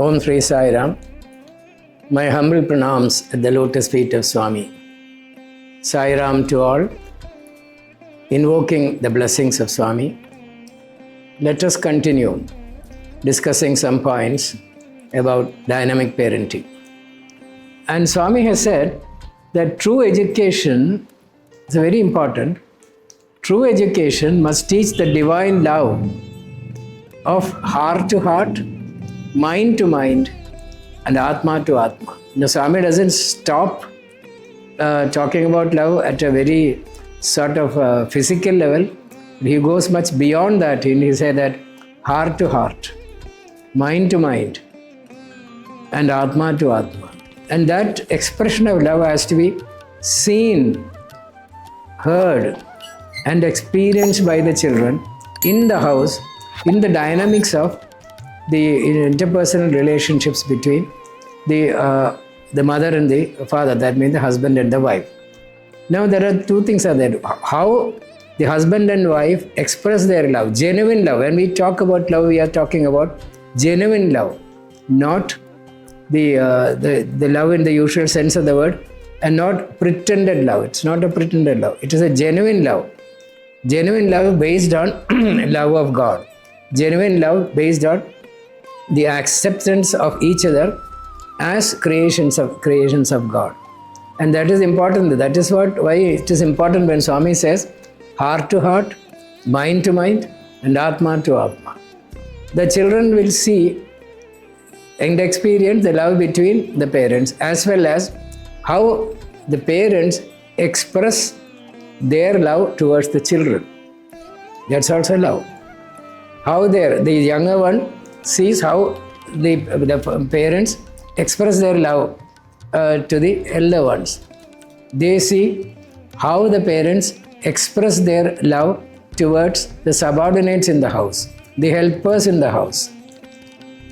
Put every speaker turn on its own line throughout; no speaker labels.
Om Sri Sai Ram. My humble pranams at the lotus feet of Swami. Sai Ram to all. Invoking the blessings of Swami. Let us continue discussing some points about dynamic parenting. And Swami has said that true education is very important. True education must teach the divine love of heart to heart, mind to mind, and Atma to Atma. Now, Swami doesn't stop talking about love at a very sort of physical level. He goes much beyond that. He said that heart to heart, mind to mind, and Atma to Atma. And that expression of love has to be seen, heard, and experienced by the children in the house, in the dynamics of the interpersonal relationships between the mother and the father, that means the husband and the wife. Now there are two things are there. How the husband and wife express their love, genuine love. When we talk about love, we are talking about genuine love, not the love in the usual sense of the word, and not pretended love. It's not a pretended love. It is a genuine love. Genuine love based on love of God. Genuine love based on the acceptance of each other as creations of God. And that is important. That is why it is important when Swami says heart to heart, mind to mind, and Atma to Atma. The children will see and experience the love between the parents, as well as how the parents express their love towards the children. That's also love. How the younger one sees how the parents express their love to the elder ones. They see how the parents express their love towards the subordinates in the house, the helpers in the house.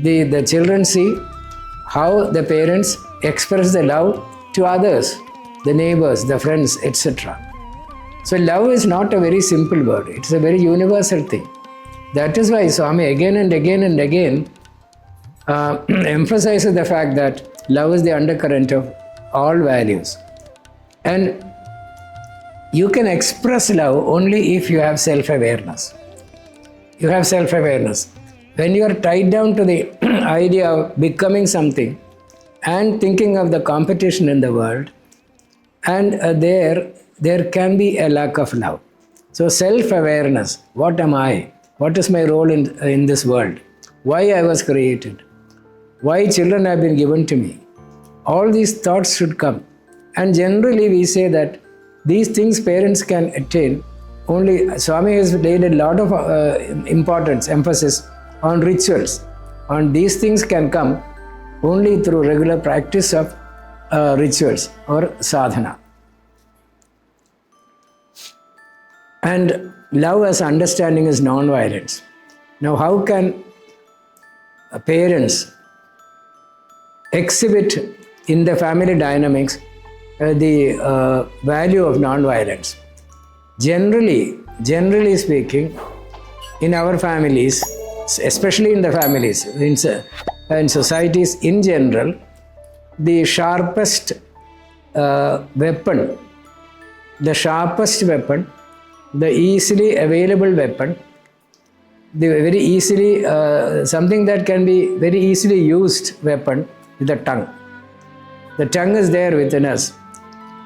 The children see how the parents express the love to others, the neighbors, the friends, etc. So love is not a very simple word. It's a very universal thing. That is why Swami again and again emphasizes the fact that love is the undercurrent of all values. And you can express love only if you have self-awareness. You have self-awareness. When you are tied down to the idea of becoming something and thinking of the competition in the world, and there can be a lack of love. So self-awareness, what am I? What is my role in this world? Why I was created? Why children have been given to me? All these thoughts should come. And generally we say that these things parents can attain only. Swami has laid a lot of emphasis on rituals. On these things can come only through regular practice of rituals or sadhana. And love as understanding is non-violence. Now, how can parents exhibit in the family dynamics the value of non-violence? Generally speaking, in our families, especially in the families, in societies in general, the sharpest weapon, the easily available weapon, the very easily, something that can be very easily used weapon is the tongue. The tongue is there within us.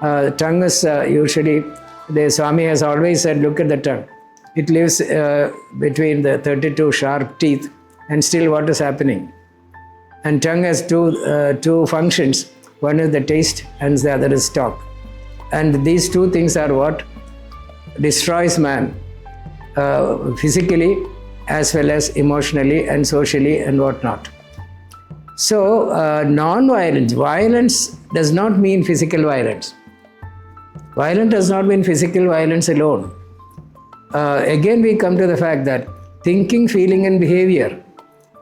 Tongue is usually, the Swami has always said, look at the tongue. It lives between the 32 sharp teeth, and still what is happening? And tongue has two functions. One is the taste and the other is talk. And these two things are what destroys man physically as well as emotionally and socially and whatnot. So non-violence, violence does not mean physical violence. Violence does not mean physical violence alone. Again we come to the fact that thinking, feeling and behavior,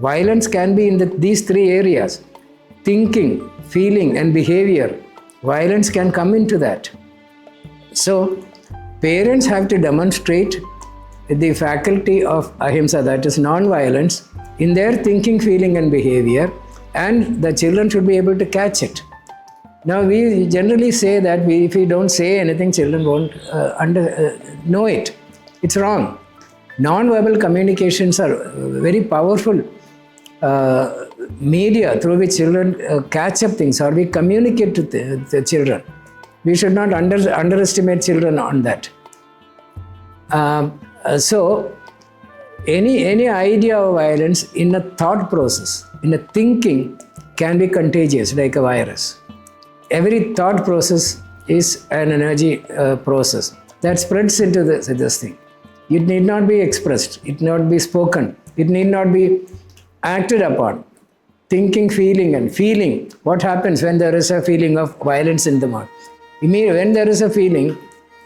violence can be in these three areas. Thinking, feeling and behavior, violence can come into that. So parents have to demonstrate the faculty of ahimsa, that is non-violence, in their thinking, feeling and behavior, and the children should be able to catch it. Now we generally say that if we don't say anything, children won't know it. It's wrong. Non-verbal communications are very powerful media through which children catch up things, or we communicate to the children. We should not underestimate children on that. So any idea of violence in a thought process, in a thinking, can be contagious like a virus. Every thought process is an energy process that spreads into this thing. It need not be expressed, it need not be spoken, it need not be acted upon. Thinking, feeling and feeling. What happens when there is a feeling of violence in the mind? When there is a feeling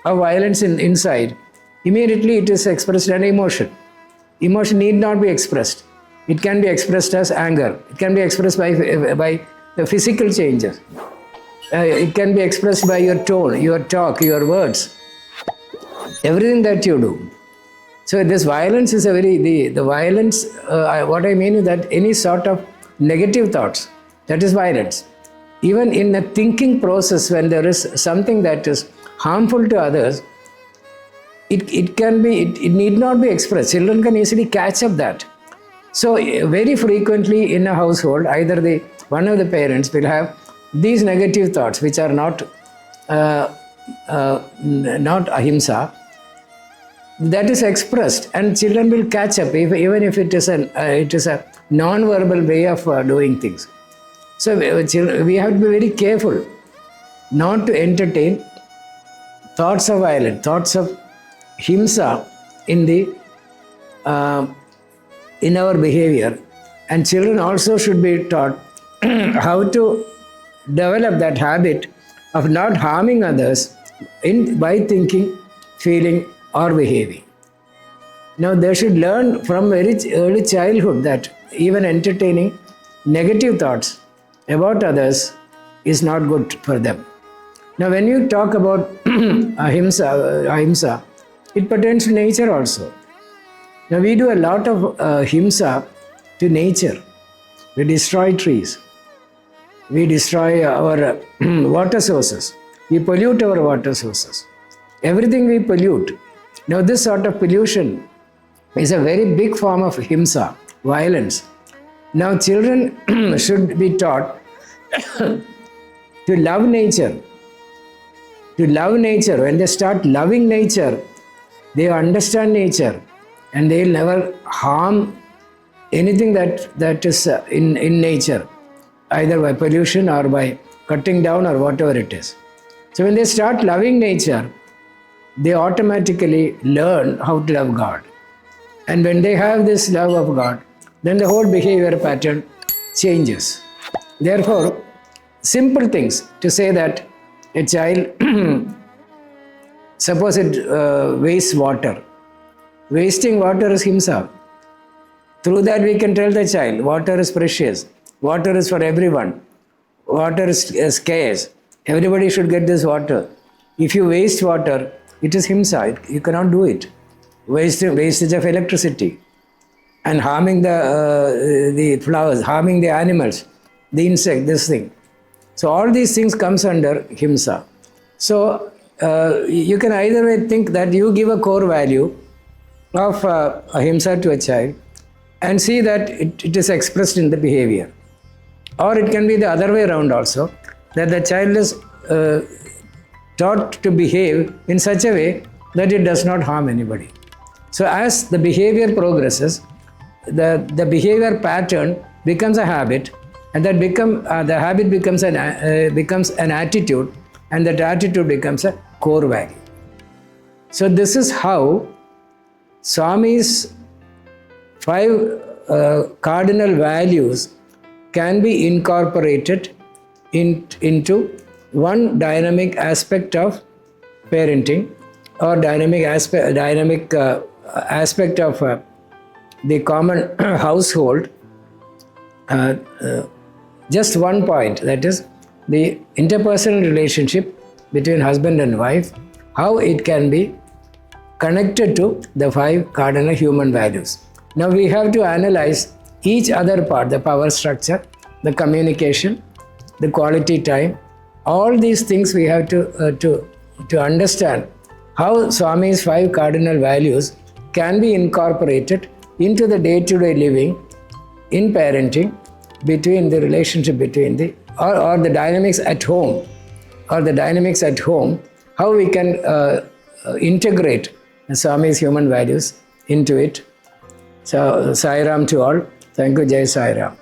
of violence inside, immediately it is expressed as an emotion. Emotion need not be expressed. It can be expressed as anger. It can be expressed by the physical changes. It can be expressed by your tone, your talk, your words. Everything that you do. So this violence is the violence, what I mean is that any sort of negative thoughts, that is violence. Even in the thinking process, when there is something that is harmful to others, it need not be expressed. Children can easily catch up that. So very frequently in a household, either one of the parents will have these negative thoughts which are not ahimsa, that is expressed, and children will catch up even if it is a non-verbal way of doing things. So we have to be very careful not to entertain thoughts of violence, thoughts of himsa in our behavior. And children also should be taught how to develop that habit of not harming others by thinking, feeling or behaving. Now they should learn from very early childhood that even entertaining negative thoughts about others is not good for them. Now when you talk about ahimsa, it pertains to nature also. Now we do a lot of himsa to nature. We destroy trees. We destroy our water sources. We pollute our water sources. Everything we pollute. Now this sort of pollution is a very big form of himsa, violence. Now children should be taught to love nature. To love nature. When they start loving nature, they understand nature and they will never harm anything that is in nature, either by pollution or by cutting down or whatever it is. So when they start loving nature, they automatically learn how to love God. And when they have this love of God, then the whole behavior pattern changes. Therefore, simple things to say that a child, suppose it wastes water. Wasting water is himsa. Through that we can tell the child, water is precious. Water is for everyone. Water is scarce. Everybody should get this water. If you waste water, it is himsa. You cannot do it. Wastage of electricity and harming the flowers, harming the animals, the insect, this thing. So all these things comes under himsa. So you can either way think that you give a core value of ahimsa to a child and see that it is expressed in the behavior. Or it can be the other way around also, that the child is taught to behave in such a way that it does not harm anybody. So as the behavior progresses, the behavior pattern becomes a habit, and that the habit becomes an attitude, and that attitude becomes a core value. So this is how Swami's 5 cardinal values can be incorporated into one dynamic aspect of parenting, or dynamic aspect of the common household. Just one point, that is the interpersonal relationship between husband and wife, how it can be connected to the 5 cardinal human values. Now we have to analyze each other part, the power structure, the communication, the quality time. All these things we have to understand how Swami's 5 cardinal values can be incorporated into the day-to-day living in parenting, between the relationship between or the dynamics at home, how we can integrate Swami's human values into it. So Sai Ram to all. Thank you. Jai Sai Ram.